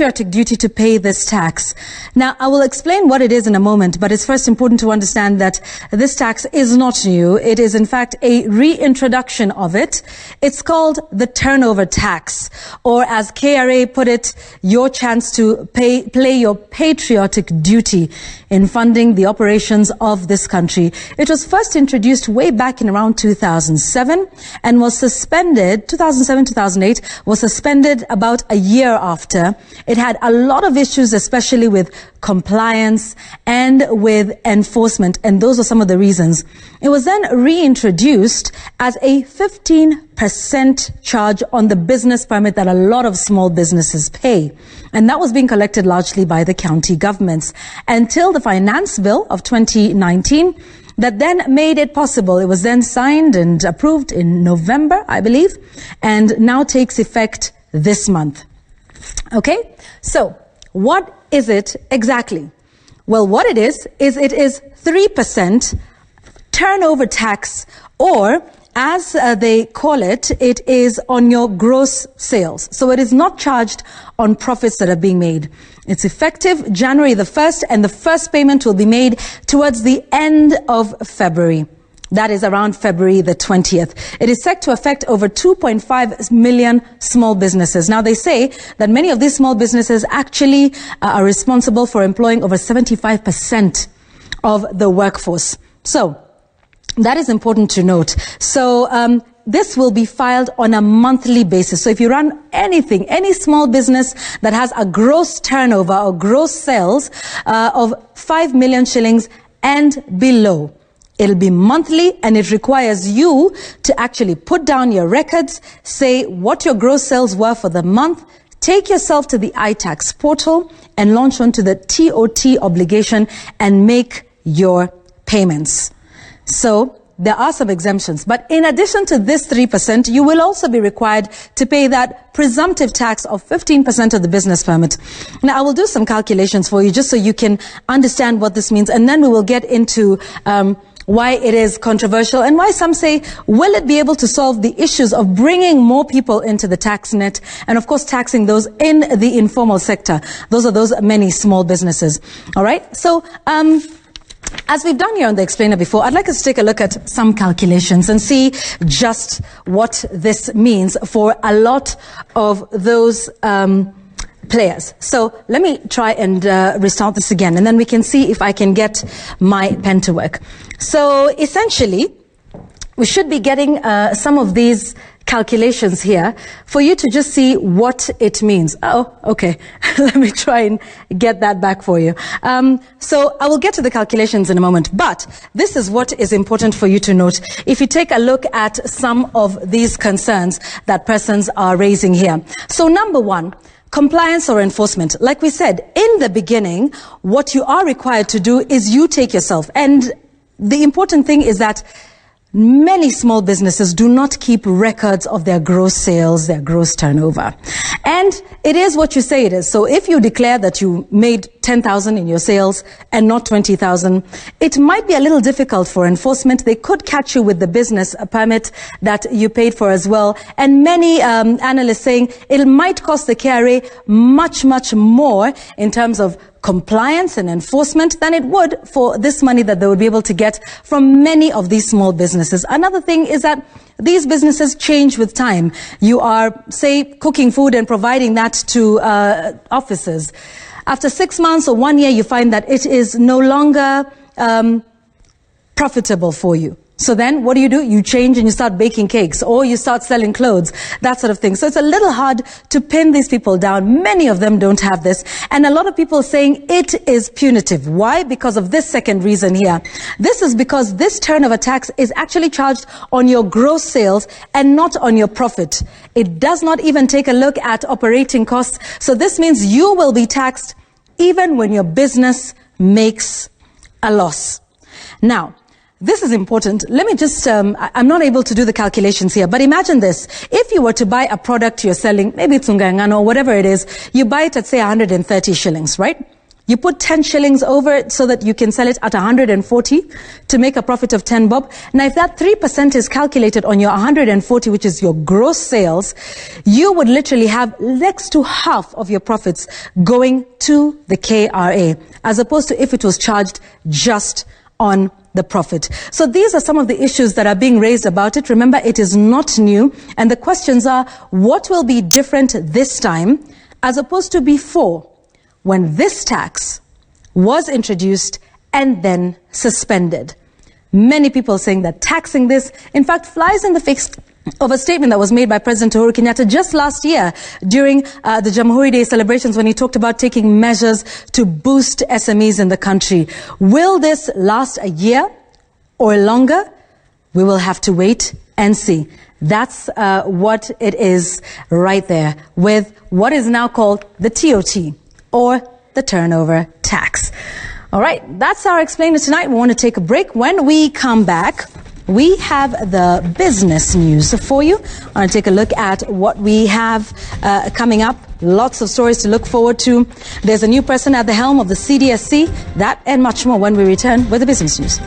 patriotic duty to pay this tax. Now, I will explain what it is in a moment, but it's first important to understand that this tax is not new. It is, in fact, a reintroduction of it. It's called the turnover tax, or as KRA put it, your chance to play your patriotic duty in funding the operations of this country. It was first introduced way back in around 2007 and was suspended, 2007-2008, was suspended about a year after. It had a lot of issues, especially with compliance and with enforcement, and those are some of the reasons. It was then reintroduced as a 15% charge on the business permit that a lot of small businesses pay. And that was being collected largely by the county governments until the finance bill of 2019 that then made it possible. It was then signed and approved in November, I believe, and now takes effect this month. Okay, so what is it exactly? Well, what it is it is 3% turnover tax, or as they call it, it is on your gross sales. So it is not charged on profits that are being made. It's effective January the 1st, and the first payment will be made towards the end of February. That is around February the 20th. It is set to affect over 2.5 million small businesses. Now, they say that many of these small businesses actually are responsible for employing over 75% of the workforce. So that is important to note. So this will be filed on a monthly basis. So if you run anything, any small business that has a gross turnover or gross sales of 5 million shillings and below, it'll be monthly, and it requires you to actually put down your records, say what your gross sales were for the month, take yourself to the iTax portal and launch onto the TOT obligation and make your payments. So there are some exemptions, but in addition to this 3%, you will also be required to pay that presumptive tax of 15% of the business permit. Now, I will do some calculations for you just so you can understand what this means, and then we will get into why it is controversial and why some say, will it be able to solve the issues of bringing more people into the tax net and, of course, taxing those in the informal sector. Those are those many small businesses. All right. So, as we've done here on the explainer before, I'd like us to take a look at some calculations and see just what this means for a lot of those players. So let me try and restart this again, and then we can see if I can get my pen to work. So essentially, we should be getting some of these calculations here for you to just see what it means. Oh, okay. Let me try and get that back for you. So I will get to the calculations in a moment, but this is what is important for you to note. If you take a look at some of these concerns that persons are raising here. So number one, compliance or enforcement. Like we said in the beginning, what you are required to do is you take yourself. And the important thing is that many small businesses do not keep records of their gross sales, their gross turnover. And it is what you say it is. So if you declare that you made 10,000 in your sales and not 20,000, it might be a little difficult for enforcement. They could catch you with the business permit that you paid for as well. And many analysts saying it might cost the KRA much, much more in terms of compliance and enforcement than it would for this money that they would be able to get from many of these small businesses. Another thing is that these businesses change with time. You are, say, cooking food and providing that to officers. After 6 months or 1 year, you find that it is no longer profitable for you. So then what do? You change and you start baking cakes, or you start selling clothes, that sort of thing. So it's a little hard to pin these people down. Many of them don't have this. And a lot of people saying it is punitive. Why? Because of this second reason here. This is because this turnover tax is actually charged on your gross sales and not on your profit. It does not even take a look at operating costs. So this means you will be taxed even when your business makes a loss. Now, this is important. Let me just, I'm not able to do the calculations here, but imagine this. If you were to buy a product you're selling, maybe it's ungangano or whatever it is, you buy it at, say, 130 shillings, right? You put 10 shillings over it so that you can sell it at 140 to make a profit of 10 bob. Now, if that 3% is calculated on your 140, which is your gross sales, you would literally have next to half of your profits going to the KRA, as opposed to if it was charged just on the profit. So these are some of the issues that are being raised about it. Remember, it is not new. And the questions are, what will be different this time as opposed to before, when this tax was introduced and then suspended? Many people saying that taxing this, in fact, flies in the face of a statement that was made by President Uhuru Kenyatta just last year during the Jamhuri Day celebrations, when he talked about taking measures to boost SMEs in the country. Will this last a year or longer? We will have to wait and see. That's what it is right there with what is now called the TOT, or the turnover tax. All right, that's our explainer tonight. We want to take a break. When we come back, we have the business news for you. I want to take a look at what we have coming up. Lots of stories to look forward to. There's a new person at the helm of the CDSC. That and much more when we return with the business news.